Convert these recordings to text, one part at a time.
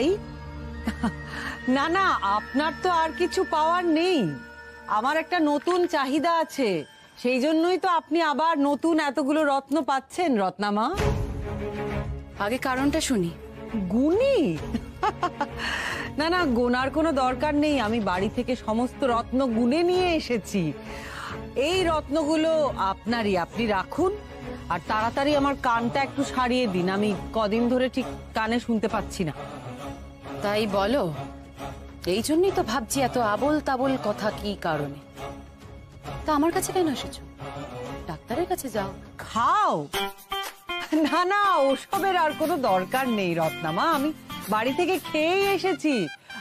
তাই? না না, আপনার তো আর কিছু পাওয়ার নেই। আমার একটা নতুন চাহিদা আছে, সেই জন্যই তো আপনি আবার নতুন এতগুলো রত্ন পাচ্ছেন রত্নামা। আগে কারণটা শুনি। গুনি? না না, গোনার কোনো দরকার নেই। আমি বাড়ি থেকে সমস্ত রত্ন গুনে নিয়ে এসেছি। এই রত্নগুলো আপনারই, আপনি রাখুন। আর তাড়াতাড়ি আমার কানটা একটু সারিয়ে দিন, আমি কদিন ধরে ঠিক কানে শুনতে পাচ্ছি না। তাই বলো? এই জন্যই তো ভাবছি এত আবোল তাবোল কথা কি কারণে। তা আমার কাছে কেন এসেছো? ডাক্তারের কাছে যাও, খাও। না না, ওসবের আর কোনো দরকার নেই রত্নামা, আমি বাড়ি থেকে খেয়েই এসেছি।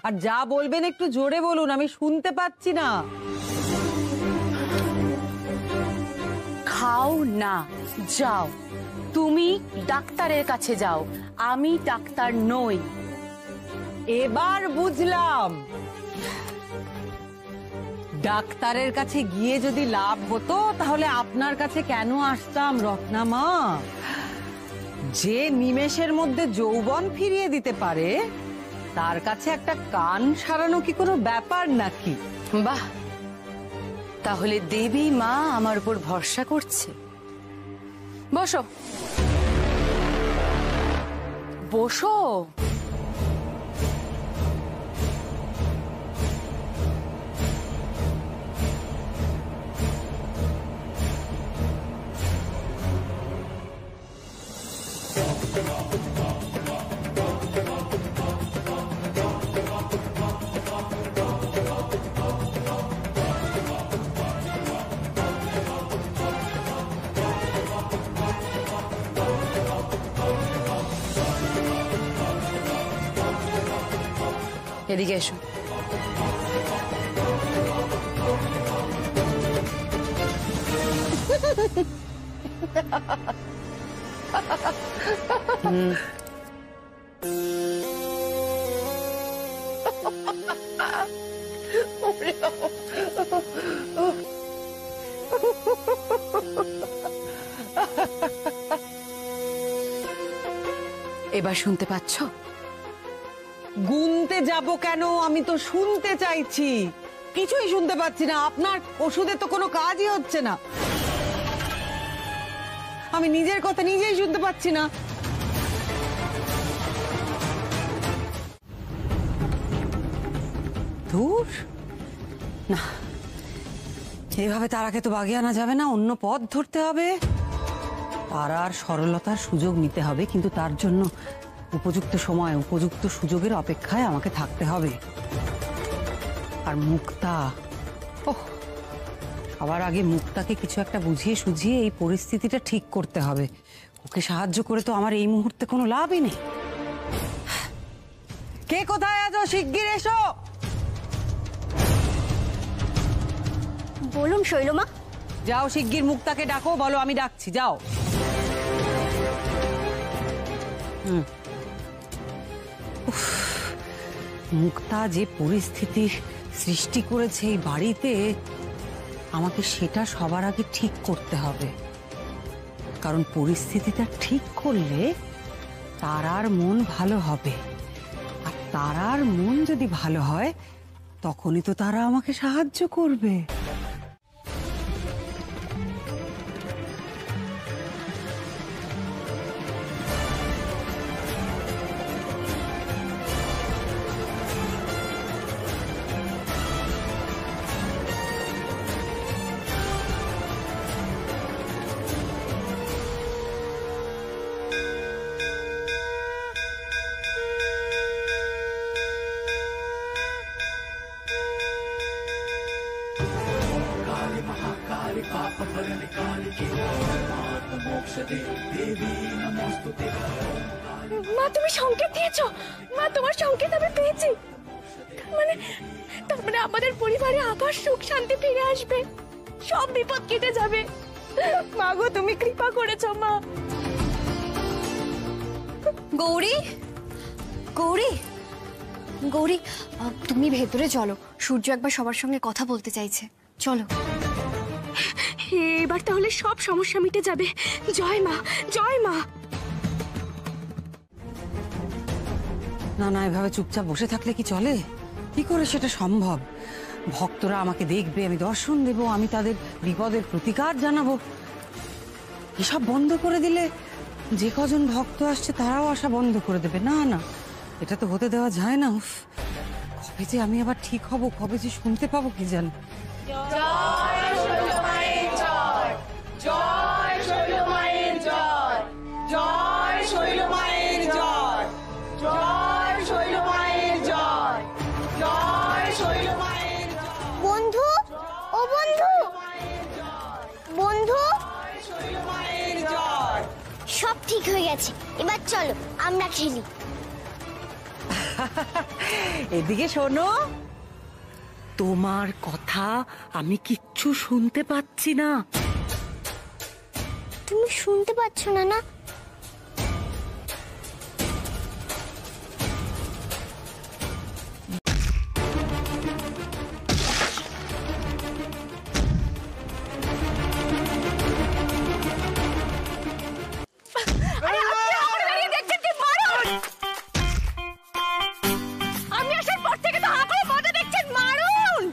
আর যা বলবেন একটু জোরে বলুন, আমি শুনতে পাচ্ছি না। খাও না, যাও। তুমি ডাক্তারের কাছে যাও, আমি ডাক্তার নই। এবার বুঝলাম, ডাক্তারের কাছে গিয়ে যদি লাভ হতো তাহলে আপনার কাছে কেন আসতাম রত্নামা। যে নিমেষের মধ্যে যৌবন ফিরিয়ে দিতে পারে তার কাছে একটা কান সারানো কি কোনো ব্যাপার নাকি? বাহ, তাহলে দেবী মা আমার উপর ভরসা করছে। বসো বসো। এদিকে এসো। এবার শুনতে পাচ্ছ? গুনতে যাব কেন, আমি তো শুনতে চাইছি। কিছুই শুনতে পাচ্ছি না, আপনার ওষুধে তো কোনো কাজই হচ্ছে না। আমি নিজের কথা নিজেই শুনতে পাচ্ছি না। ধুর, না, এভাবে তারাকে তো বাগিয়ে আনা যাবে না, অন্য পথ ধরতে হবে। তারার সরলতার সুযোগ নিতে হবে, কিন্তু তার জন্য উপযুক্ত সময় উপযুক্ত সুযোগের অপেক্ষায় আমাকে থাকতে হবে। আর মুক্তা, সবার আগে মুক্তাকে কিছু একটা বুঝিয়ে সুঝিয়ে এই পরিস্থিতিটা ঠিক করতে হবে। ওকে সাহায্য করে তো আমার এই মুহূর্তে কোনো লাভই নেই। কে কোথায় আছো? শিগগির এসো। বলুন শৈলমা। যাও, শিগগির মুক্তাকে ডাকো, বলো আমি ডাকছি, যাও। মুক্তা যে পরিস্থিতির সৃষ্টি করেছে এই বাড়িতে, আমাকে সেটা সবার আগে ঠিক করতে হবে। কারণ পরিস্থিতিটা ঠিক করলে তারার মন ভালো হবে, আর তারার মন যদি ভালো হয় তখনই তো তারা আমাকে সাহায্য করবে। মা, তুমি সংকেত দিয়েছো। মা, তোমার সংকেত আমি পেয়েছি। তার মানে আমাদের পরিবারে আবার সুখ শান্তি ফিরে আসবে, সব বিপদ কেটে যাবে। মা গো, তুমি কৃপা করেছো মা। গৌরী, গৌরী, গৌরী, তুমি ভেতরে চলো। সূর্য একবার সবার সঙ্গে কথা বলতে চাইছে, চলো। এবার তাহলে সব সমস্যা মিটে যাবে। জয় মা, জয় মা। না না, এভাবে চুপচাপ বসে থাকলে কি চলে? কি করে সেটা সম্ভব? ভক্তরা আমাকে দেখবে, আমি দর্শন দেব, আমি তাদের বিপদের প্রতিকার জানাবো। এসব বন্ধ করে দিলে যে কজন ভক্ত আসছে তারাও আসা বন্ধ করে দেবে। না না, এটা তো হতে দেওয়া যায় না। উফ, কবে যে আমি আবার ঠিক হব, কবে যে শুনতে পাবো কি জানি। বন্ধু, ও বন্ধু, বন্ধু, সব ঠিক হয়ে গেছে, এবার চলো আমরা খেলি। এদিকে শোনো, তোমার কথা আমি কিচ্ছু শুনতে পাচ্ছি না। তুমি শুনতে পাচ্ছ না? না, আমি আসার পর থেকে তো হাঁ করে মজা দেখছেন, মারুন।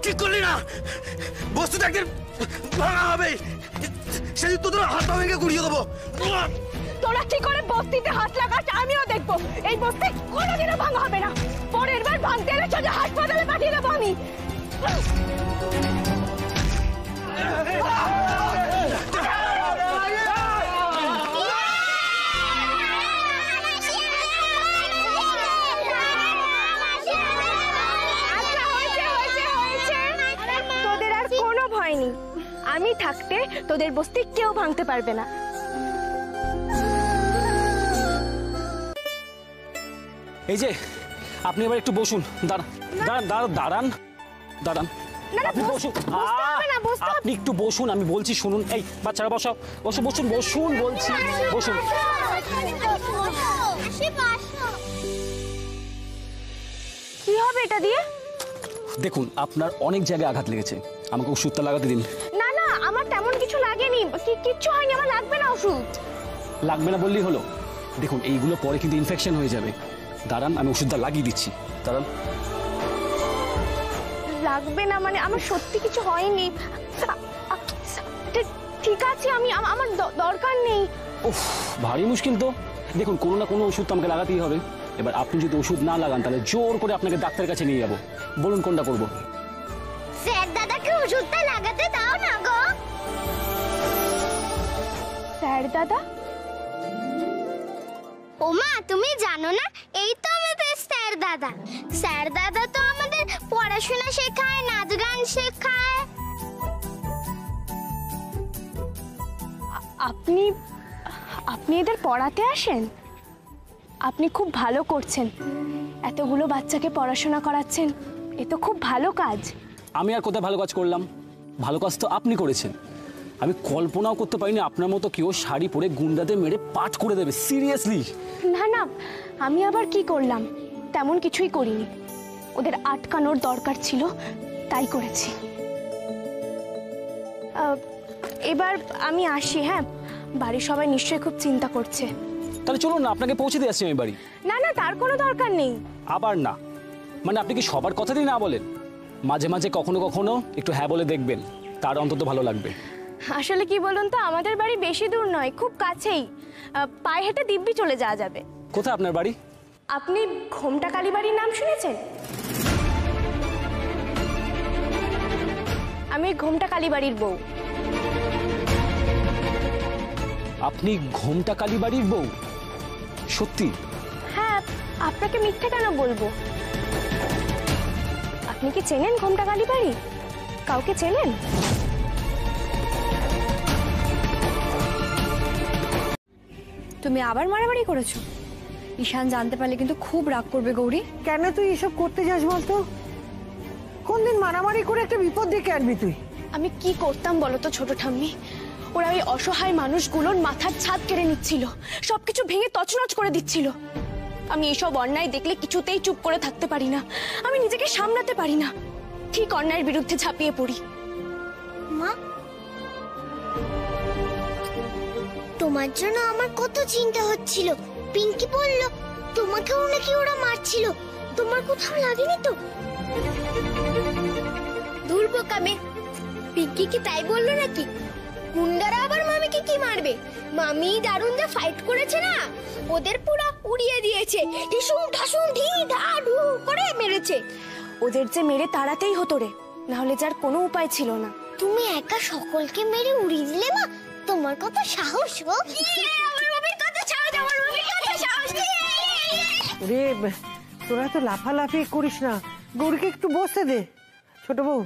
ঠিক করলি না, বস্তুটা একদিন ভাঙা হবে, সেদিন তোদের হাত পা ভেঙে গুড়িয়ে দেবো। তোরা কি করে বস্তিতে হাত লাগাস আমিও দেখবো। এই বস্তি কোনোদিনও ভাঙা হবে না। পরের বার ভাঙতে এলে সোজা হাসপাতালে পাঠিয়ে দেবো আমি। তোদের আর কোনো ভয় নেই, আমি থাকতে তোদের বস্তি কেউ ভাঙতে পারবে না। এই যে আপনি এবার একটু বসুন, দাঁড়ান। আপনি বসুন, আপনি একটু বসুন, আমি বলছি শুনুন। এই বাচ্চারা বসাও, বসুন বলছি, বসুন। কি হবে এটা দিয়ে? দেখুন, আপনার অনেক জায়গায় আঘাত লেগেছে, আমাকে ওষুধটা লাগাতে দিন। না না, আমার তেমন কিছু লাগেনি, কিচ্ছু হয়নি, আমার লাগবে না ওষুধ। লাগবে না বললেই হলো? দেখুন, এইগুলো পরে কিন্তু ইনফেকশন হয়ে যাবে। দাঁড়ান, আমি ওষুধটা লাগিয়ে দিচ্ছি, দাঁড়ান। লাগবে না মানে? আমার সত্যি কিছু হয়নি। ঠিক আছে, আমার দরকার নেই। উফ, ভারী মুশকিল তো। দেখুন, কোনো না কোনো ওষুধ তো আমাকে লাগাতেই হবে। এবার আপনি যদি ওষুধ না লাগান তাহলে জোর করে আপনাকে ডাক্তারের কাছে নিয়ে যাবো। বলুন কোনটা করবো? স্যার দাদাকে ওষুধটা লাগাতে দাও না গো। স্যার দাদা? ওমা, তুমি জানো না, এই তো আমাদের স্যার দাদা। স্যার দাদা তো আমাদের পড়াশোনা শেখায়, নাচ গান শেখায়। আপনি আপনি এদের পড়াতে আসেন? আপনি খুব ভালো করছেন, এতগুলো বাচ্চাকে পড়াশোনা করাচ্ছেন, এ তো খুব ভালো কাজ। আমি আর কোথায় ভালো কাজ করলাম? ভালো কাজ তো আপনি করেছেন। আমি কল্পনাও করতে পারিনি আপনার মতো কেউ শাড়ি পরে গুন্ডাদের মেরে পাঠ করে দেবে। সিরিয়াসলি? না না, আমি আবার কি করলাম? তেমন কিছুই করিনি, ওদের আটকানোর দরকার ছিল তাই করেছি। এবার আমি আসি। হ্যাঁ, বাড়ির সবাই নিশ্চয়ই খুব চিন্তা করছে। তাহলে চলুন না, আপনাকে পৌঁছে দিয়ে আসছি আমি বাড়ি। না না, তার কোনো দরকার নেই। আবার না মানে আপনি কি সবার কথাতেই না বলেন? মাঝে মাঝে কখনো কখনো একটু হ্যাঁ বলে দেখবেন, তার অন্তত ভালো লাগবে। আসলে কি বলুন তো, আমাদের বাড়ি বেশি দূর নয়, খুব কাছেই, পায়ে হেঁটে দিব্যি চলে যাওয়া যাবে। কোথায় আপনার বাড়ি? আপনি ঘোমটা কালীবাড়ির নাম শুনেছেন? আমি ঘোমটা কালীবাড়ির বউ। আপনি ঘোমটা কালীবাড়ির বউ? সত্যি? হ্যাঁ, আপনাকে মিথ্যে কেন বলবো? আপনি কি চেনেন ঘোমটা কালীবাড়ি? কাউকে চেনেন? তুমি আবার মারামারি করেছো? ঈশান জানতে পারলে কিন্তু খুব রাগ করবে গৌরী। কেন তুই এসব করতে যাস বলতো? কোন দিন মারামারি করে একটা বিপদ ডেকে আনবি তুই? আমি কি করতাম বলো তো ছোট ঠাম্মি? ওরা ওই অসহায় মানুষগুলোর মাথার ছাদ কেড়ে নিচ্ছিল, সবকিছু ভেঙে তছনছ করে দিচ্ছিল। আমি এসব অন্যায় দেখলে কিছুতেই চুপ করে থাকতে পারি না, আমি নিজেকে সামলাতে পারি না, ঠিক অন্যায়ের বিরুদ্ধে ঝাঁপিয়ে পড়ি। মা, তোমার জন্য আমার কত চিন্তা হচ্ছিল। পিঙ্কি বলল তোমাকেও নাকি ওরা মারছিল, তোমার কোথাও লাগেনি তো? দূর বোকামে, পিঙ্কি কি তাই বললো নাকি? গুন্ডারা আবার মামিকে কি মারবে? মামি দারুণ যা ফাইট করেছে না, ওদের পুরো উড়িয়ে দিয়েছে, ঢিসুম ঢাসুম ঢি ঢা ঢু করে মেরেছে। ওদের যে মেরে তাড়াতেই হতো রে, না হলে যার কোনো উপায় ছিল না। তুমি একা সকলকে মেরে উড়িয়ে দিলে মা, তোমার কত সাহস গো! আমার মামির কত সাহস, আমার মামির কত সাহস! রে, তোরা তো লাফালাফি করিস না, গৌরীকে একটু বসতে দে। ছোট বউ,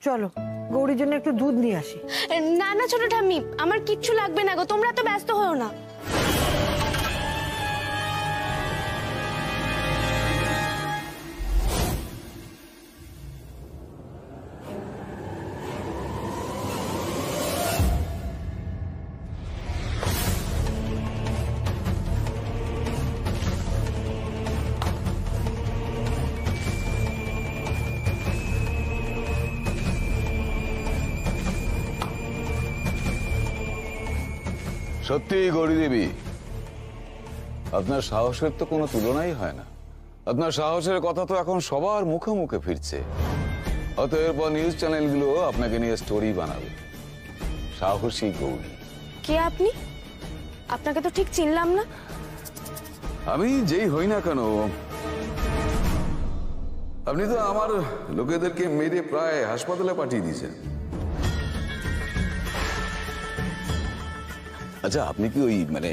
চলো গৌরীর জন্য একটু দুধ নিয়ে আসি। না না ছোট ঠাম্মি, আমার কিচ্ছু লাগবে না গো, তোমরা তো ব্যস্ত হও না। সত্যি গৌরী দেবী, আপনার সাহসের তো কোনো তুলনাই হয় না। আপনার সাহসের কথা তো এখন সবার মুখে মুখে ফিরছে। হয়তো এরপর নিউজ চ্যানেলগুলো আপনাকে নিয়ে স্টোরি বানাবে। সাহসী গৌরী। কে আপনি? আপনাকে তো ঠিক চিনলাম না। আমি যেই হই না কেন, আপনি তো আমার লোকেদেরকে মেরে প্রায় হাসপাতালে পাঠিয়ে দিয়েছেন। আচ্ছা, আপনি কি ওই মানে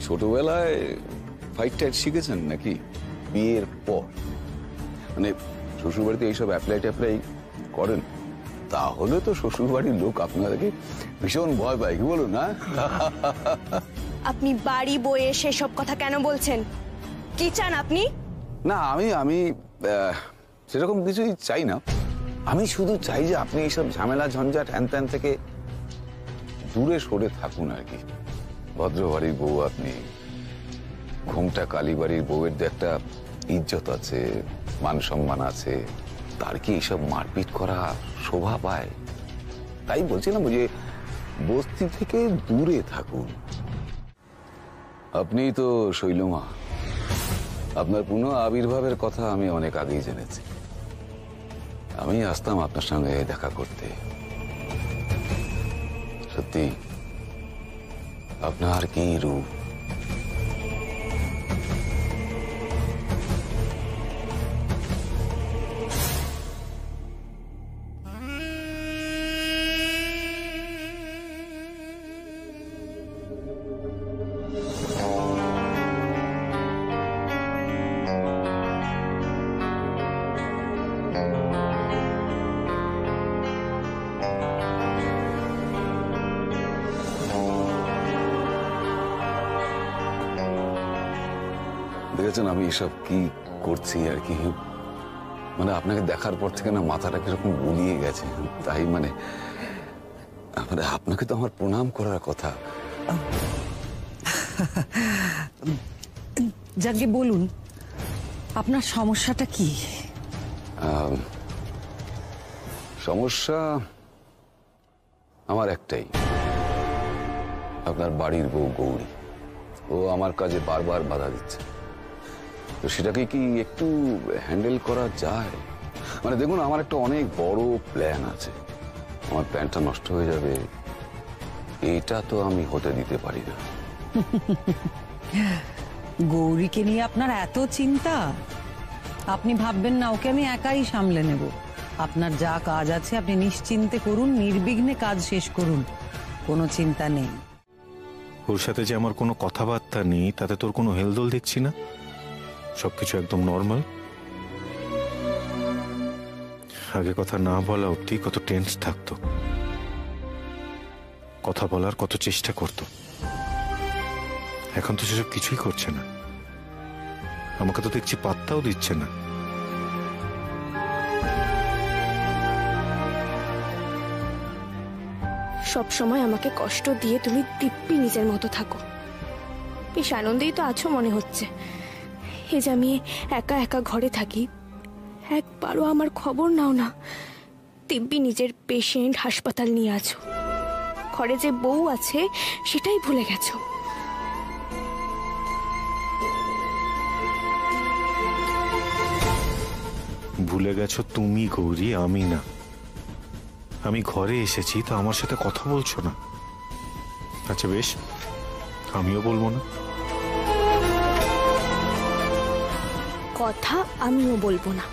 ছোটবেলায় ফাইট টাইট শিখেছেন নাকি বিয়ের পর? মানে শ্বশুরবাড়িতে এইসব অ্যাপ্লাই ট্যাপ্লাই করেন? তাহলে তো শ্বশুরবাড়ির লোক আপনাদেরকে ভীষণ ভয় পায়, কি বলুন না? আপনি বাড়ি বয়ে সেসব কথা কেন বলছেন? কি চান আপনি? না, আমি সেরকম কিছুই চাই না। আমি শুধু চাই যে আপনি এইসব ঝামেলা ঝঞ্ঝাট হ্যান ত্যান থেকে দূরে সরে থাকুন আর কি। ভদ্রবাড়ির বউ আপনি, ঘোমটা কালীবাড়ির বউয়ের যে একটা ইজ্জত আছে, মান সম্মান আছে, তার কি এইসব মারপিট করা শোভা পায়? তাই বলছিলাম যে বস্তি থেকে দূরে থাকুন। আপনি তো শৈলমা, আপনার পুনঃ আবির্ভাবের কথা আমি অনেক আগেই জেনেছি। আমি আসতাম আপনার সঙ্গে দেখা করতে। সত্যি আপনার কি রূপ! দেখেছেন আমি এসব কি করছি আর কি, মানে আপনাকে দেখার পর থেকে না মাথাটা কিরকম গুলিয়ে গেছে, তাই মানে আপনাকে তো আমার প্রণাম করার কথা। যাকে বলুন আপনার সমস্যাটা কি? সমস্যা আমার একটাই, আপনার বাড়ির বউ গৌরী, ও আমার কাজে বারবার বাধা দিচ্ছে। তো সেটাকে কি একটু হ্যান্ডেল করা যায়? মানে দেখুন, আমার একটা অনেক বড় প্ল্যান আছে, আমার প্ল্যানটা নষ্ট হয়ে যাবে এটা তো আমি হতে দিতে পারি না। গৌরীকে নিয়ে আপনার এত চিন্তা? আপনি ভাববেন না ওকে আমি একাই সামলে নেব। আপনার যা কাজ আছে আপনি নিশ্চিন্তে করুন, নির্বিঘ্নে কাজ শেষ করুন, কোনো চিন্তা নেই। ওর সাথে যে আমার কোনো কথাবার্তা নেই তাতে তোর কোনো হেলদোল দেখছি না, সবকিছু একদম নর্মাল। আগে কথা না বলা অব্দি কত টেন্স থাকতো, কথা বলার কত চেষ্টা করত, এখন তো সেসব কিছুই করছে না। আমাকে তো দেখছি পাত্তাও দিচ্ছে না। সব সময় আমাকে কষ্ট দিয়ে তুমি দিব্যি নিজের মতো থাকো, বেশ আনন্দেই তো আছো মনে হচ্ছে। এই যে আমি একা একা ঘরে থাকি, একবারও আমার খবর নাও না। দিব্যি নিজের পেশেন্ট হাসপাতাল নিয়ে আছো, ঘরে যে বউ আছে সেটাই ভুলে গেছো। ভুলে গেছো তুমি গৌরী, আমি না। আমি ঘরে এসেছি তো আমার সাথে কথা বলছো না? আচ্ছা বেশ, আমিও বলবো না। কথা আমিও বলবো না।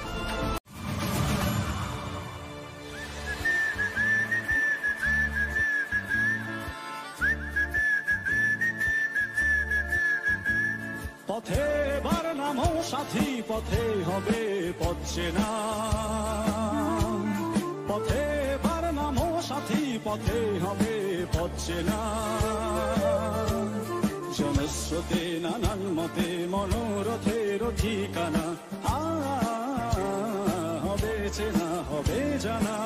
পথে বার নামো সাথী, পথে হবে পথে না। পথে বার নামো সাথী, পথে হবে পথে না। জনস্রোতে নানান মতে মনোরথের ঠিকানা, হবে চেনা হবে জানা।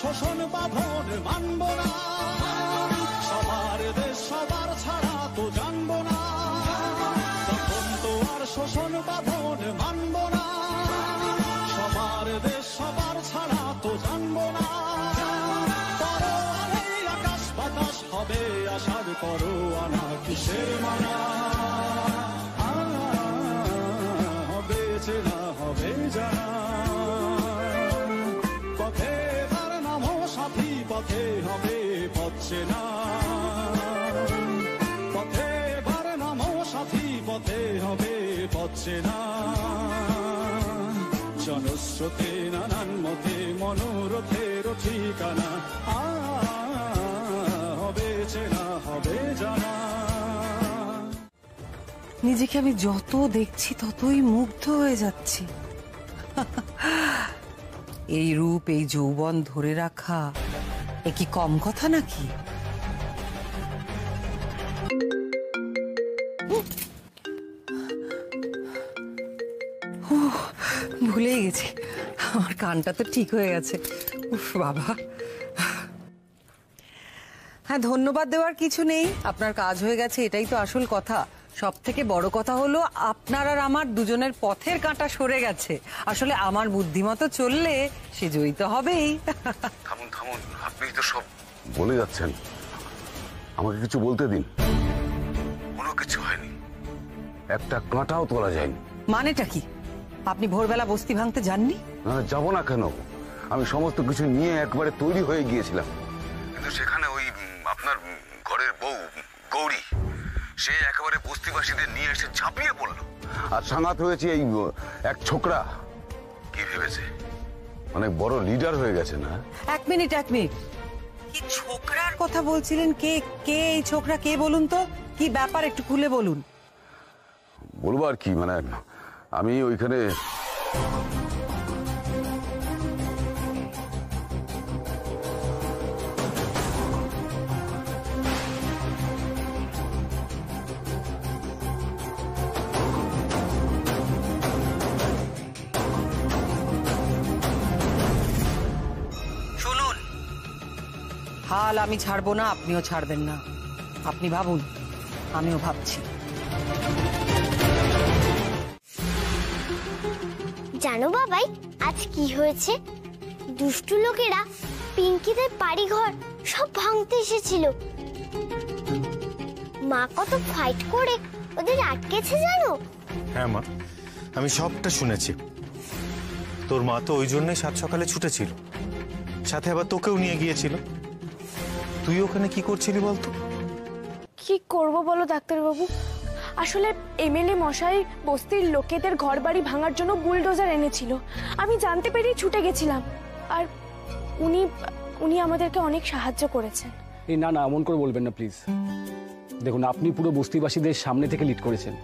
শোষণ বাঁধন মানব না, সবার দেশ সবার ছাড়া তো জানবো না। তখন তো আর শোষণ বাঁধন মানব না, সবার দেশ সবার ছাড়া তো জানবো না। পরোয়ানে আকাশ বাতাস হবে আশার পরোয়ানা, কিসের মানা হবে চেনা হবে জানা। পথে পথে হবে পথে না। পথে বার নামো সাথী, পথে হবে পথে না। জনস্রোতে নানান মতে মনোরথের ঠিকানা, হবে চেনা হবে জানা। নিজেকে আমি যত দেখছি ততই মুগ্ধ হয়ে যাচ্ছি। এই রূপ এই যৌবন ধরে রাখা এ কি কম কথা নাকি? ভুলেই গেছি, আমার কানটা তো ঠিক হয়ে গেছে। উফ বাবা, হ্যাঁ ধন্যবাদ দেওয়ার কিছু নেই, আপনার কাজ হয়ে গেছে এটাই তো আসল কথা। সব থেকে বড় কথা হলো আপনার আর আমার দুজনের পথের কাঁটা সরে গেছে। আসলে আমার বুদ্ধিমতো চললে সে জয়ী তো হবেই। থামুন থামুন, আপনি তো সব বলে যাচ্ছেন, আমাকে কিছু বলতে দিন। কোনো কিছু হয়নি, একটা কাঁটাও তোলা যায়নি। মানেটা কি? আপনি ভোরবেলা বস্তি ভাঙতে যাননি? না যাবো না কেন, আমি সমস্ত কিছু নিয়ে একবারে তৈরি হয়ে গিয়েছিলাম, কিন্তু সেখানে ওই আপনার ঘরের বউ গৌরী সে একেবারে বস্তিবাসীদের নিয়ে এসে ঝাঁপিয়ে পড়লো, আর সাঙ্গাত হয়েছে এই এক ছোকরা। কি ভেবেছে অনেক বড় লিডার হয়ে গেছে না? এক মিনিট কি ছোকরার কথা বলছিলেন? কে কে এই ছোকরা, কে বলুন তো? কি ব্যাপার একটু খুলে বলুন। বলবো আর কি, মানে আমি ওইখানে হাল আমি ছাড়বো না, আপনিও ছাড়বেন না। আপনি ভাবুন, আমিও ভাবছি। জানো বাবাই আজ কি হয়েছে? দুষ্টু লোকেরা পিঙ্কিদের বাড়িঘর সব ভাঙতে এসেছিল। মা কত ফাইট করে ওদের আটকেছে জানো? হ্যাঁ মা, আমি সবটা শুনেছি। তোর মা তো ওই জন্যই সাত সকালে ছুটেছিল, সাথে আবার তোকেও নিয়ে গিয়েছিল। তুই ওখানে কি করছিলি বলতো? কি করব বলো ডাক্তারবাবু, আসলে এমএলএ মশাই বস্তির লোকেদের ঘরবাড়ি ভাঙার জন্য বুলডোজার এনেছিল। আমি জানতে পেরেই ছুটে গেছিলাম, আর উনি আমাদেরকে অনেক সাহায্য করেছেন। এই না না, এমন করে বলবেন না প্লিজ। দেখুন, আপনি পুরো বস্তিবাসীদের সামনে থেকে লিড করেছেন।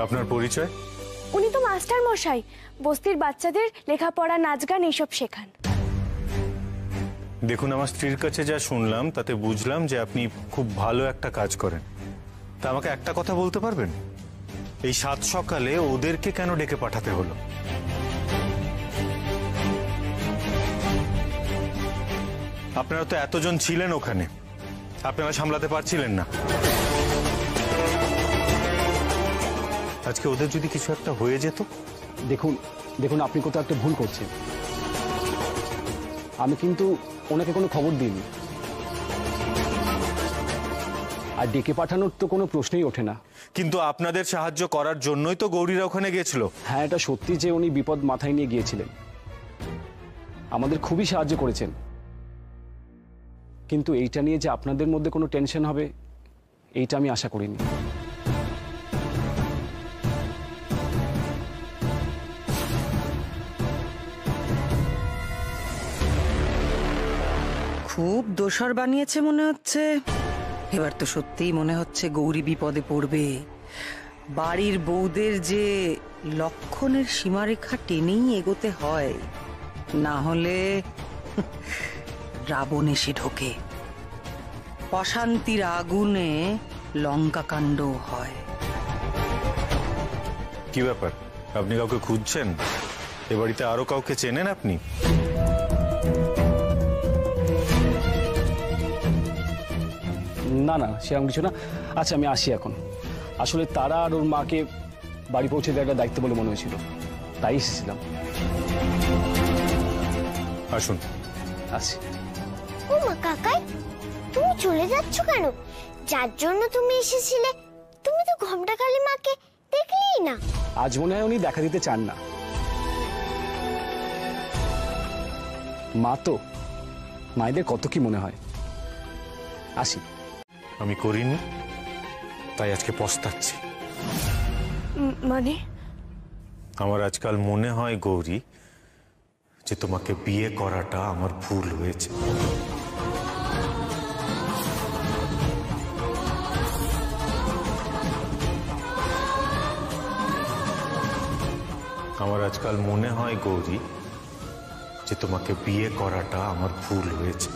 আপনার পরিচয়? উনি তো মাস্টার মশাই, বস্তির বাচ্চাদের লেখাপড়া, নাচ গান এইসব শেখান। দেখুন, আমার স্ত্রীর কাছে যা শুনলাম তাতে বুঝলাম যে আপনি খুব ভালো একটা কাজ করেন। তা আমাকে একটা কথা বলতে পারবেন, এই সাত সকালে ওদেরকে কেন ডেকে পাঠাতে হলো? আপনারা তো এতজন ছিলেন ওখানে, আপনারা সামলাতে পারছিলেন না। আজকে ওদের যদি কিছু একটা হয়ে যেত? দেখুন আপনি কোথাও একটা ভুল করছেন। আমি কিন্তু ওনাকে কোনো খবর দিইনি, আর ডেকে পাঠানোর তো কোনো প্রশ্নই ওঠে না। কিন্তু আপনাদের সাহায্য করার জন্যই তো গৌরীরা ওখানে গিয়েছিল। হ্যাঁ, এটা সত্যি যে উনি বিপদ মাথায় নিয়ে গিয়েছিলেন, আমাদের খুবই সাহায্য করেছেন। কিন্তু এইটা নিয়ে যে আপনাদের মধ্যে কোনো টেনশন হবে, এইটা আমি আশা করিনি। খুব দোষর বানিয়েছে মনে হচ্ছে। এবার তো সত্যিই মনে হচ্ছে গৌরী বিপদে পড়বে। বাড়ির বউদের যে লক্ষণের সীমারেখা টেনেই এগোতে হয়, না হলে রাবণ এসে ঢোকে, অশান্তির আগুনে লঙ্কাকাণ্ড হয়। কি ব্যাপার, আপনি কাউকে খুঁজছেন? এ বাড়িতে আরো কাউকে চেনেন আপনি? না না, সেরকম কিছু না। আচ্ছা, আমি আসি এখন। আসলে তারা আর ওর মাকে বাড়ি পৌঁছে দেওয়ার একটা দায়িত্ব বলে মনে হয়েছিল, তাই এসেছিলাম। আসুন। আসি। ও মা, কাকাই তুমি চলে যাচ্ছ কেন? যার জন্য তুমি এসেছিলে তুমি তো ঘোমটাকালী মাকে দেখলেই না। আজ মনে হয় উনি দেখা দিতে চান না। মা তো, মায়েদের কত কি মনে হয়। আসি। আমি করিনি, তাই আজকে পস্তাচ্ছি। মানে? আমার আজকাল মনে হয় গৌরী, যে তোমাকে বিয়ে করাটা আমার ভুল হয়েছে। আমার আজকাল মনে হয় গৌরী, যে তোমাকে বিয়ে করাটা আমার ভুল হয়েছে।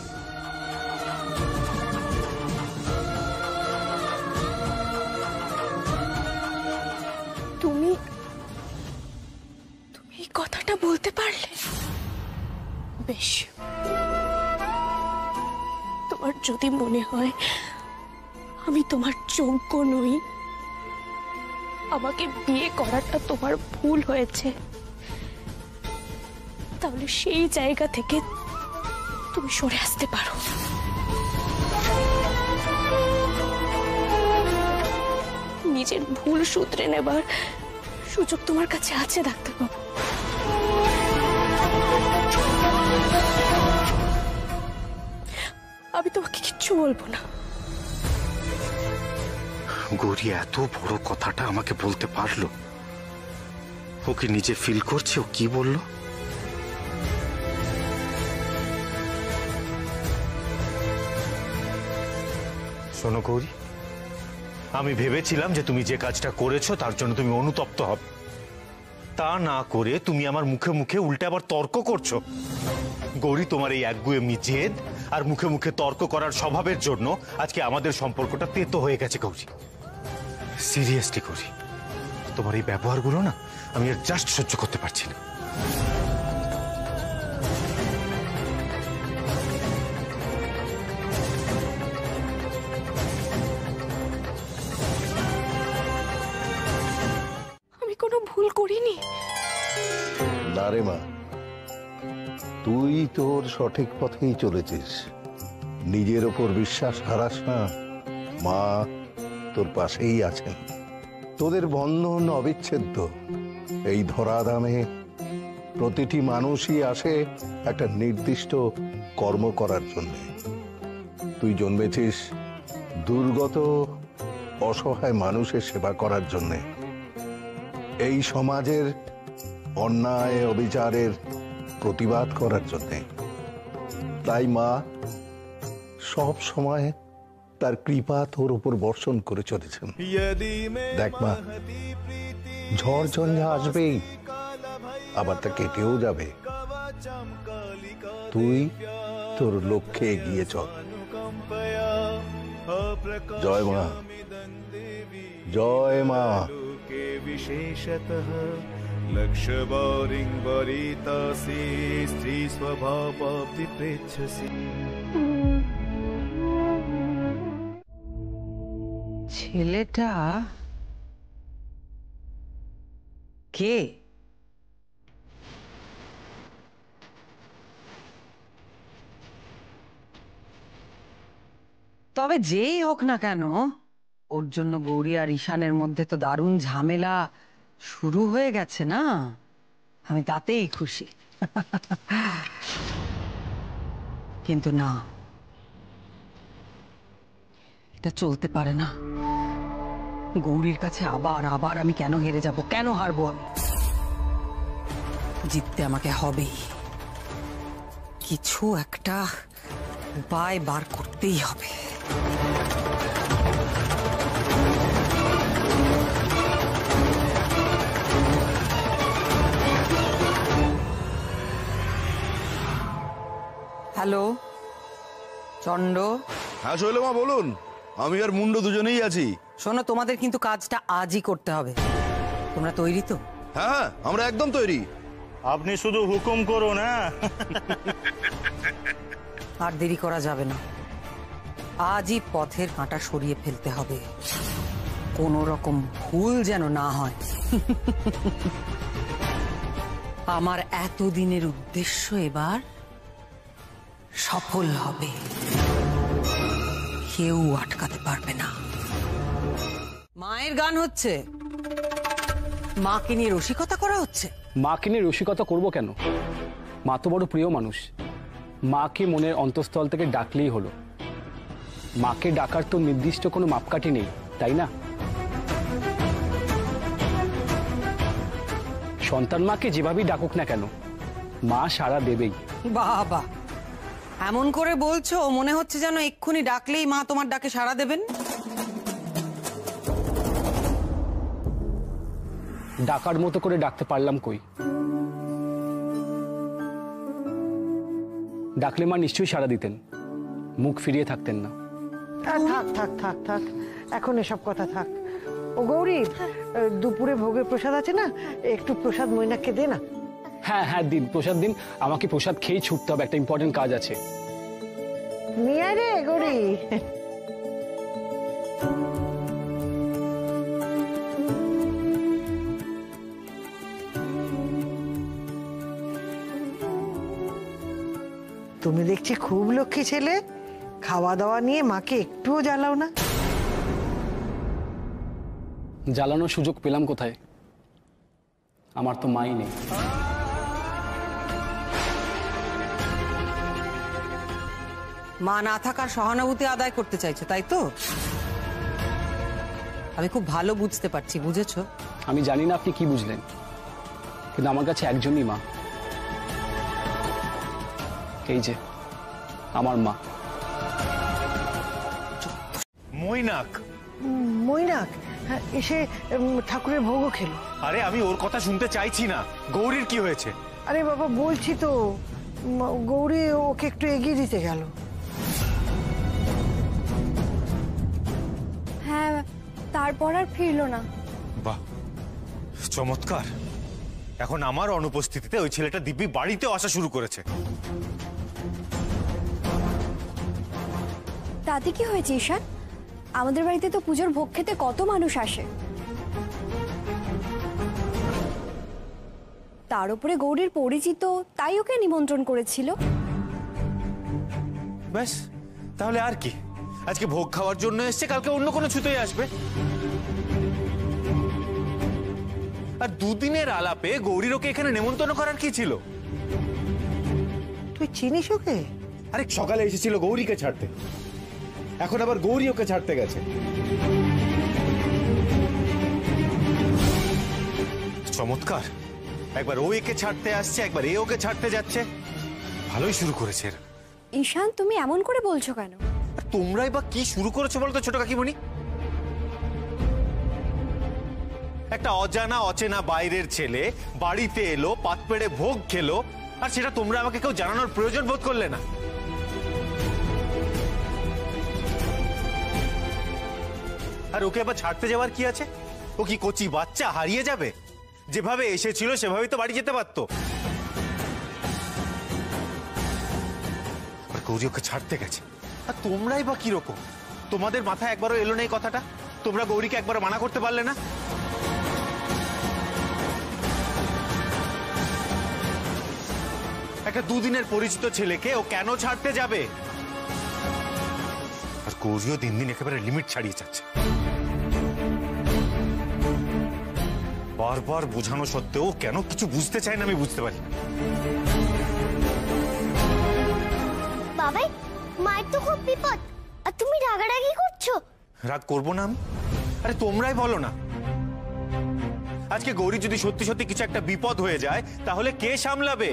তুমি এই কথাটা বলতে পারলে? বেশ, তোমার যদি মনে হয় আমি তোমার যোগ্য নই, আমাকে বিয়ে করাটা তোমার ভুল হয়েছে, তাহলে সেই জায়গা থেকে তুমি সরে আসতে পারো। নিজের ভুল শুধরে নেবার সুযোগ তোমার কাছে আছে ডাক্তারবাবু। আমি তোমাকে কিচ্ছু বলবো না। গৌরী এত বড় কথাটা আমাকে বলতে পারলো? ওকে নিজে ফিল করছে ও কি বললো? শোনো গৌরী, আমি ভেবেছিলাম যে তুমি যে কাজটা করেছো তার জন্য তুমি অনুতপ্ত হবে, তা না করে তুমি আমার মুখে মুখে উল্টে আবার তর্ক করছো। গৌরী, তোমার এই একগুঁয়েমি জেদ আর মুখে মুখে তর্ক করার স্বভাবের জন্য আজকে আমাদের সম্পর্কটা তেতো হয়ে গেছে গৌরী। সিরিয়াসলি গৌরী, তোমার এই ব্যবহারগুলো না আমি আর জাস্ট সহ্য করতে পারছি না। করিনি। না রে মা, তুই তোর সঠিক পথেই চলেছিস। নিজের ওপর বিশ্বাস হারাস না, মা তোর পাশেই আছেন। তোদের বন্ধন অবিচ্ছেদ্য। এই ধরাধামে প্রতিটি মানুষই আসে একটা নির্দিষ্ট কর্ম করার জন্য। তুই জন্মেছিস দুর্গত অসহায় মানুষের সেবা করার জন্যে, এই সমাজের অন্যায় অবিচারের প্রতিবাদ করার জন্যে। তাই মা সব সময় তার কৃপা তোর উপর বর্ষণ করে চলেছেন। দেখ মা, ঝড় ঝঞ্ঝা আসবেই, আবার তা কেটেও যাবে। তুই তোর লক্ষ্যে এগিয়ে চল। জয় মা, জয় মা। विशेषतः लक्ष्य बोरिंग बरिता से स्त्री स्वभाव पृच्छसि। ছেলেটা কে? তবে যেই হোক না কেন, ওর জন্য গৌরী আর ঈশানের মধ্যে তো দারুণ ঝামেলা শুরু হয়ে গেছে না? আমি তাতেই খুশি। কিন্তু না, এটা চলতে পারে না। গৌরীর কাছে আবার আবার আমি কেন হেরে যাব? কেন হারবো আমি? জিততে আমাকে হবেই। কিছু একটা উপায় বার করতেই হবে। হ্যালো চন্ড। হ্যাঁ শৈলমা বলুন, আমি আর মুন্ডু দুজনেই আছি। শোনো, তোমাদের কিন্তু কাজটা আজই করতে হবে। তোমরা তৈরি তো? হ্যাঁ, আমরা একদম তৈরি। আপনি শুধু হুকুম করুন। হ্যাঁ, আর দেরি করা যাবে না। আজই পথের কাঁটা সরিয়ে ফেলতে হবে। কোনো রকম ভুল যেন না হয়। আমার এতদিনের উদ্দেশ্য এবার সফল হবে। কেউ আটকাতে পারবে না। মায়ের গান হচ্ছে, মাকে নিয়ে রসিকতা করা হচ্ছে। মাকে নিয়ে রসিকতা করবো কেন? মা তো বড় প্রিয় মানুষ। মাকে মনের অন্তঃস্থল থেকে ডাকলেই হলো। মাকে ডাকার তো নির্দিষ্ট কোনো মাপকাঠি নেই, তাই না? সন্তান মাকে যেভাবেই ডাকুক না কেন, মা সাড়া দেবেই। বাবা, এমন করে বলছো মনে হচ্ছে যেন এক্ষুনি ডাকলেই মা তোমার ডাকে সাড়া দেবেন। ডাকার মতো করে ডাকতে পারলাম কই? ডাকলে মা নিশ্চয়ই সাড়া দিতেন, মুখ ফিরিয়ে থাকতেন না। থাক থাক থাক থাক, এখন এসব কথা থাক। ও গৌরী, দুপুরে ভোগের প্রসাদ আছে না, একটু প্রসাদ মৈনাককে দে না। হ্যাঁ হ্যাঁ দিন, প্রসাদ দিন। আমাকে প্রসাদ খেয়েই ছুটতে হবে, একটা ইম্পর্টেন্ট কাজ আছে। নিয়ে রে গৌরী। তুমি দেখছি খুব লক্ষ্মী ছেলে, খাওয়া দাওয়া নিয়ে মাকে একটুও জ্বালাও না। জ্বালানোর সুযোগ পেলাম কোথায়? আমার তো মাই নেই। মা না থাকার সহানুভূতি আদায় করতে চাইছো, তাই তো? আমি খুব ভালো বুঝতে পারছি, বুঝেছো? আমি জানি না আপনি কি বুঝলেন, কিন্তু আমার কাছে একজনই মা। এই যে আমার মা। মৈনাক। মৈনাক এসে ঠাকুরের ভোগও খেলো। আরে আমি ওর কথা শুনতে চাইছি না। গৌরীর কি হয়েছে? আরে বাবা বলছি তো, গৌরী ওকে একটু এগিয়ে দিতে গেল। হ্যাঁ, তারপর আর ফিরলো না। বাহ, চমৎকার। এখন আমার অনুপস্থিতিতে ওই ছেলেটা দিব্যি বাড়িতেও আসা শুরু করেছে। তাতে কি হয়েছে ঈশান? আমাদের বাড়িতে তো পুজোর ভোগ খেতে কত মানুষ আসে। তার উপরে গৌরীর পরিচিত, তাই ওকে নিমন্ত্রণ করেছিল। ব্যাস, তাহলে আর কি? আজকে ভোগ খাওয়ার জন্য এসছে, কালকে অন্য কোনো ছুতোই আসবে। আর দুদিনের আলাপে গৌরীর ওকে এখানে নেমন্তন্ন করার কি ছিল? তুই চিনিস ওকে? আরে সকালে এসেছিল গৌরীকে ছাড়তে, এখন আবার গৌরী ওকে ছাড়তে গেছে। চমৎকার, একবার ও একে ছাড়তে আসছে, একবার এ ওকে ছাড়তে যাচ্ছে। ভালোই শুরু করেছে এরা। ঈশান, তুমি এমন করে বলছো কেন? আর তোমরাই বা কি শুরু করেছো বলতো ছোট কাকিমণি? একটা অজানা অচেনা বাইরের ছেলে বাড়িতে এলো, পাত পেড়ে ভোগ খেলো, আর সেটা তোমরা আমাকে কেউ জানানোর প্রয়োজন বোধ করলে না। আর ওকে আবার ছাড়তে যাওয়ার কি আছে? ও কি কচি বাচ্চা, হারিয়ে যাবে? যেভাবে এসেছিল সেভাবেই তো বাড়ি যেতে পারতো। আর গৌরী ওকে ছাড়তে গেছে, আর তোমরাই বা কিরকম? তোমাদের মাথায় একবারও এলো না এই কথাটা? তোমরা গৌরীকে একবার মানা করতে পারলে না? একটা দুদিনের পরিচিত ছেলেকে ও কেন ছাড়তে যাবে? আর গৌরীও দিন দিন একেবারে লিমিট ছাড়িয়ে যাচ্ছে। বারবার বোঝানো সত্ত্বেও কেন কিছু বুঝতে চায় না আমি বুঝতে পারি। বাবাই, মায়ের তো খুব বিপদ, আর তুমি রাগারাগি করছো। রাগ করবো না আমি? আরে তোমরাই বলো না। আজকে গৌরী যদি সত্যি সত্যি কিছু একটা বিপদ হয়ে যায় তাহলে কে সামলাবে?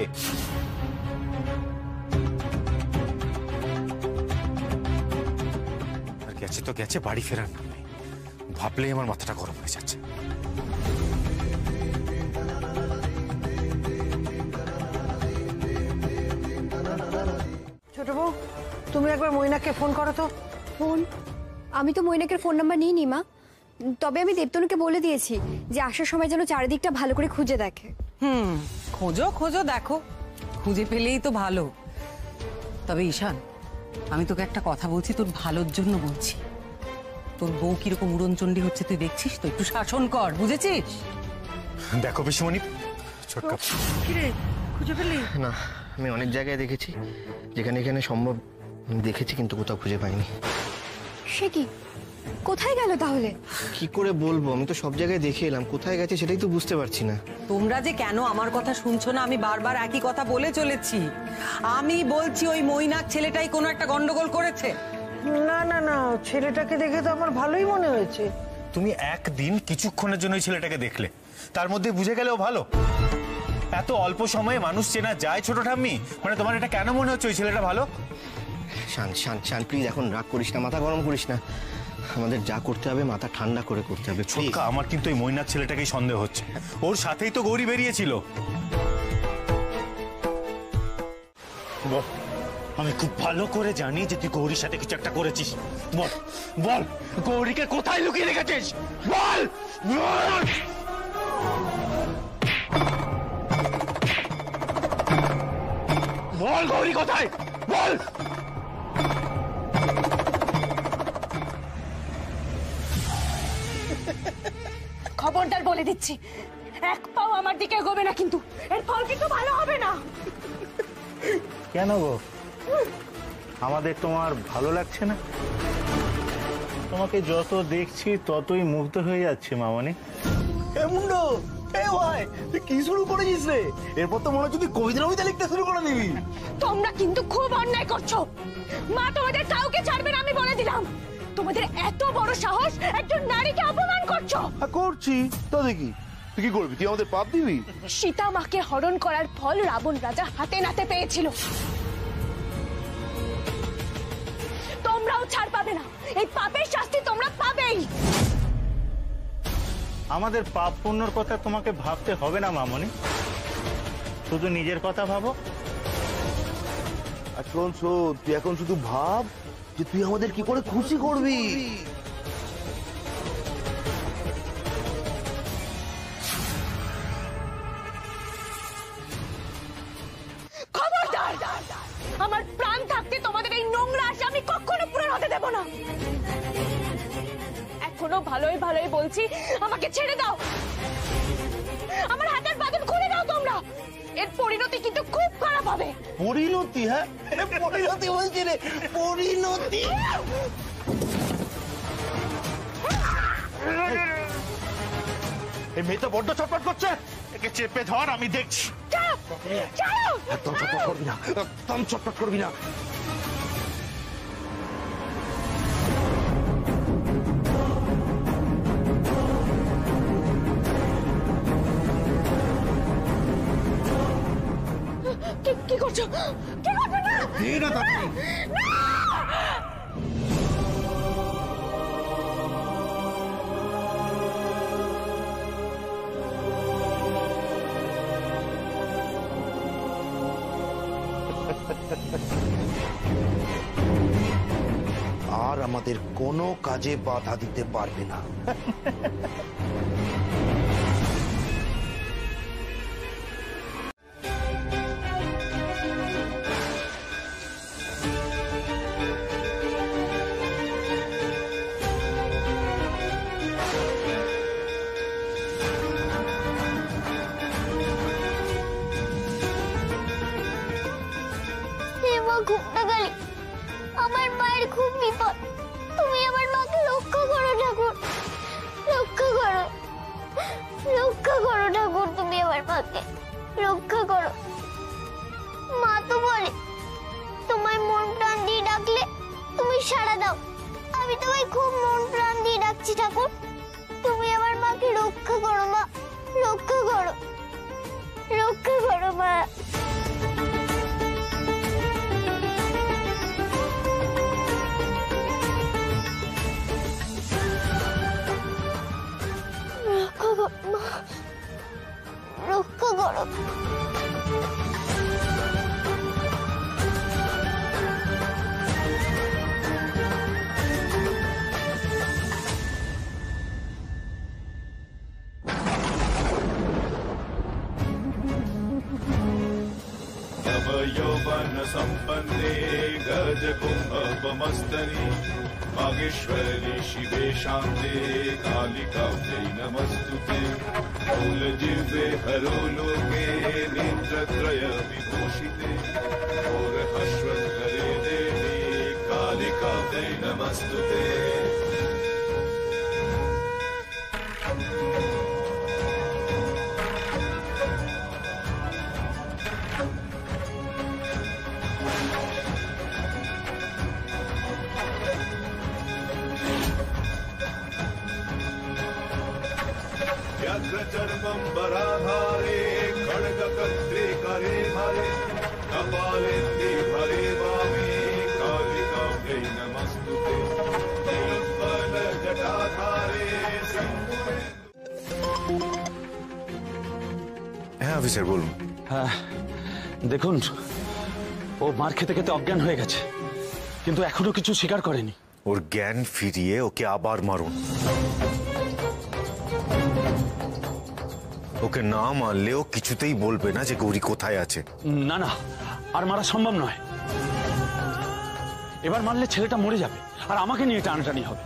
আর গেছে তো গেছে, বাড়ি ফেরার নাম নেই। ভাবলেই আমার মাথাটা গরম হয়ে যাচ্ছে। ছোট বউ, তুমি একবার মৈনাককে ফোন করো তো। ফোন? আমি তো মৈনাকের ফোন নাম্বার নিইনি মা। তবে আমি দেবতনুকে বলে দিয়েছি যে আসার সময় যেন চারিদিকটা ভালো করে খুঁজে দেখে। খোঁজো খোঁজো, দেখো খুঁজে পেলেই তো ভালো। তবে ঈশান, আমি তোকে একটা কথা বলছি, তোর ভালোর জন্য বলছি। তোর বউ কিরকম উড়নচণ্ডী হচ্ছে তুই দেখছিস তো, একটু শাসন কর, বুঝেছিস? দেখো পিসিমণি, কিরে, খুঁজে পেলি? না, আমি অনেক জায়গায় দেখেছি, যেখানে এখানে সম্ভব দেখেছি, কিন্তু কোথাও খুঁজে পাইনি। সে কি, কোথায় গেল তাহলে? কি করে বলবো, আমি তো সব জায়গায় দেখে এলাম, কোথায় গেছে সেটাই তো বুঝতে পারছি না। তোমরা যে কেন আমার কথা শুনছো না, আমি বারবার একই কথা বলে চলেছি। আমি বলছি ওই মৈনাক ছেলেটাই কোনো একটা গন্ডগোল করেছে। না না না, ছেলেটাকে দেখে তো আমার ভালোই মনে হয়েছে। তুমি একদিন কিছুক্ষণের জন্য ওই ছেলেটাকে দেখলে, তার মধ্যে বুঝে গেলেও ভালো? এত অল্প সময়ে মানুষ চেনা যায় ছোট ঠাম্মি? মানে তোমার এটা কেন মনে হচ্ছে ওই ছেলেটা ভালো? শান্ত শান্ত শান্ত, প্লিজ এখন রাগ করিস না, মাথা গরম করিস না। আমাদের যা করতে হবে মাথা ঠান্ডা করে করতে হবে। ছোটকা, আমার কিন্তু এই মৈনাক ছেলেটাকেই সন্দেহ হচ্ছে। ওর সাথেই তো গৌরী বেরিয়েছিল। আমি খুব ভালো করে জানি যে তুই গৌরীর সাথে কিছু একটা করেছিস। বল বল, গৌরীকে কোথায় লুকিয়ে রেখেছিস? বল বল। বল গৌরী কোথায়, বল। খবরদার বলে দিচ্ছি, এক পাও আমার দিকে এগোবে না, কিন্তু এর ফল কিন্তু ভালো হবে না। কেন গো, আমাদের তোমার ভালো লাগছে না? তোমাকে যত দেখছি ততই মুগ্ধ হয়ে যাচ্ছে মামনি। এ মুন্ডো, এ ভাই, তুই কি শুরু করেছিস রে? এরপর তো মনে হচ্ছে তুই কবিতা লিখতে শুরু করে দিবি। তোমরা কিন্তু খুব অন্যায় করছো। মা তোমাদের কাউকে ছাড়বে না, আমি বলে দিলাম। তোমাদের এত বড় সাহস, একজন নারীকে অপমান করছো। করছি তো, দেখি তুই কি করবি? তুই আমাদের পাপ দিবি? সীতা মাকে হরণ করার ফল রাবণ রাজা হাতে নাতে পেয়েছিল। তোমরাও ছাড় পাবে না, এই পাপের শাস্তি তোমরা পাবেই। আমাদের পাপ পুণ্যর কথা তোমাকে ভাবতে হবে না মামনি, শুধু নিজের কথা ভাবো। এখন শোন, তুই এখন শুধু ভাব যে তুই আমাদের কি করে খুশি করবি। খবরদার, আমার প্রাণ থাকতে তোমাদের এই নোংরা আশা আমি কখনো পূরণ হতে দেব না। এখনো ভালোই ভালোই বলছি, আমাকে ছেড়ে দাও। আমার হাতের বাঁধন খুলে দাও তোমরা। এর পরিণতি কিন্তু খুব খারাপ হবে। পরিণতি? হ্যাঁ, পরিণতি বলছি রে, পরিণতি। এই মেয়ে তো বড্ড চটপট করছে, একে চেপে ধর, আমি দেখছি। একদম চটপট করবি না, একদম চটপট করবি না। কি করছো? কি করবে না? না তাড়াতাড়ি। আর আমাদের কোনো কাজে বাধা দিতে পারবে না। ঘুমটা গেলি, আমার মায়ের খুব বিপদ। তুমি আমার মাকে রক্ষা করো ঠাকুর, রক্ষা করো, রক্ষা করো ঠাকুর, তুমি আমার মাকে রক্ষা করো। মা তো বলে তোমায় মন প্রাণ দিয়ে ডাকলে তুমি সাড়া দাও। আমি তোমায় খুব মন প্রাণ দিয়ে ডাকছি ঠাকুর, তুমি আমার মাকে রক্ষা করো মা, রক্ষা করো, রক্ষা করো মা। রক্ষা করো। यौवन संपन्ने गज कुंभमस्तनि मागेश्वरी शिवे शान्ते कालिकायै नमस्तुते। मूलजिह्वे हरोलोके नेत्रत्रय विभूषिते घोरहश्वत्करे देवी कालिकायै नमस्तुते। व्याघ्रचर्मम्बराधारे खड्गकर्त्रे करे हरे कपाले भरे वामे कालिकायै नमस्तुते। नीलोत्पलजटाधारे सिंधुरे। হ্যাঁ অফিসার বলুন। হ্যাঁ দেখুন, ও মার খেতে খেতে অজ্ঞান হয়ে গেছে, কিন্তু এখনো কিছু স্বীকার করেনি। ওর জ্ঞান ফিরিয়ে ওকে আবার মারুন। ওকে না মারলেও কিছুতেই বলবে না যে গৌরী কোথায় আছে। না না, আর মারা সম্ভব নয়। এবার মারলে ছেলেটা মরে যাবে আর আমাকে নিয়ে টানাটানি হবে।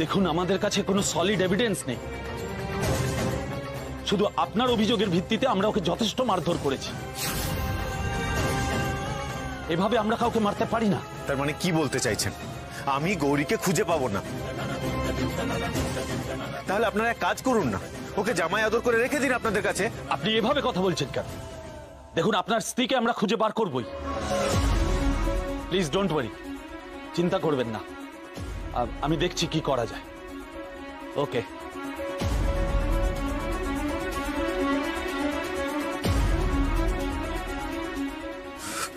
দেখুন, আমাদের কাছে কোনো সলিড এভিডেন্স নেই, শুধু আপনার অভিযোগের ভিত্তিতে আমরা ওকে যথেষ্ট মারধর করেছি। এভাবে আমরা কাউকে মারতে পারি না। তার মানে কি বলতে চাইছেন? আমি গৌরীকে খুঁজে পাবো না? তাহলে আপনারা এক কাজ করুন না, ওকে জামাই আদর করে রেখে দিন আপনাদের কাছে। আপনি এভাবে কথা বলছেন কেন? দেখুন, আপনার স্ত্রীকে আমরা খুঁজে বার করবই। প্লিজ ডোন্ট ওয়ারি, চিন্তা করবেন না, আমি দেখছি কি করা যায়। ওকে।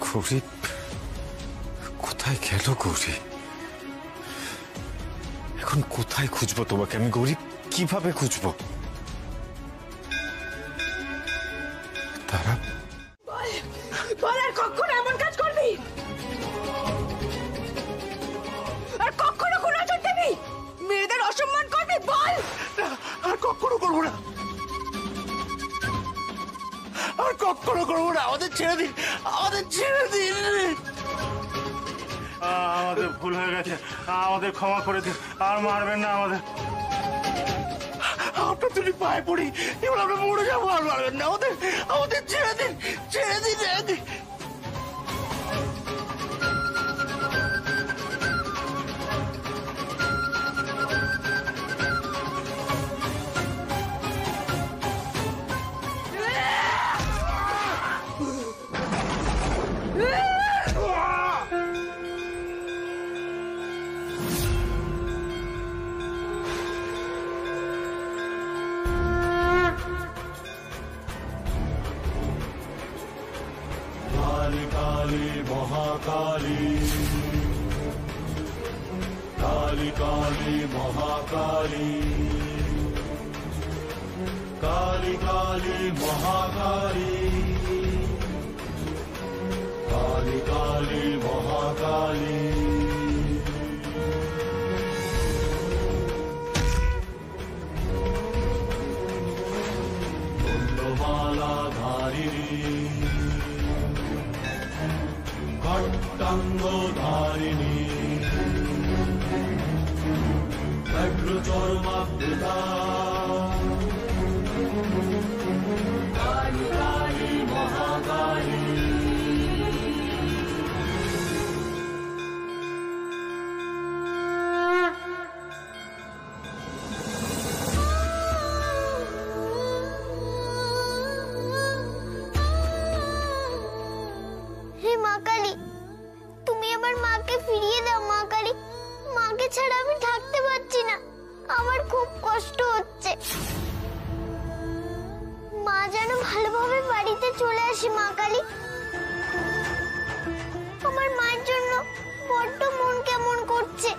গৌরী কোথায় গেল? গৌরী এখন কোথায় খুঁজবো তোমাকে আমি? গৌরী কিভাবে খুঁজবো? তারা বল, আর কখনো এমন কাজ করবি? আর কখনো কোনো নজর দিবি? মেয়েদের অসম্মান করবি? বল। আর কখনো করবো না, আর কখনো করবো না। আমাদের ছেড়ে দিন, আমাদের ছেড়ে দিন। আমাদের ভুল হয়ে গেছে, আমাদের ক্ষমা করে দিন, আর মারবেন না আমাদের। আপনার তুমি পায়ে পড়ি, এবার আমরা মরে যাবো, আর মারবেন না আমাদের, আমাদের ছেড়ে দিন, ছেড়ে দিন, ছেড়ে দিন। काली महाकाली, काली काली महाकाली, काली काली महाकाली, काली काली महाकाली। कुंडमाला धारिणी, खट्टांगधारिणी, व्यग्रचर्मावृता, काली काली महाकाली। হে মা কালী, তুমি আমার মাকে ফিরিয়ে দাও মা কালী। মাকে ছাড়া আমি থাকতে পারছি না, আমার খুব কষ্ট হচ্ছে। মা যেন ভালোভাবে বাড়িতে চলে আসে মা কালী। আমার মায়ের জন্য বড্ড মন কেমন করছে।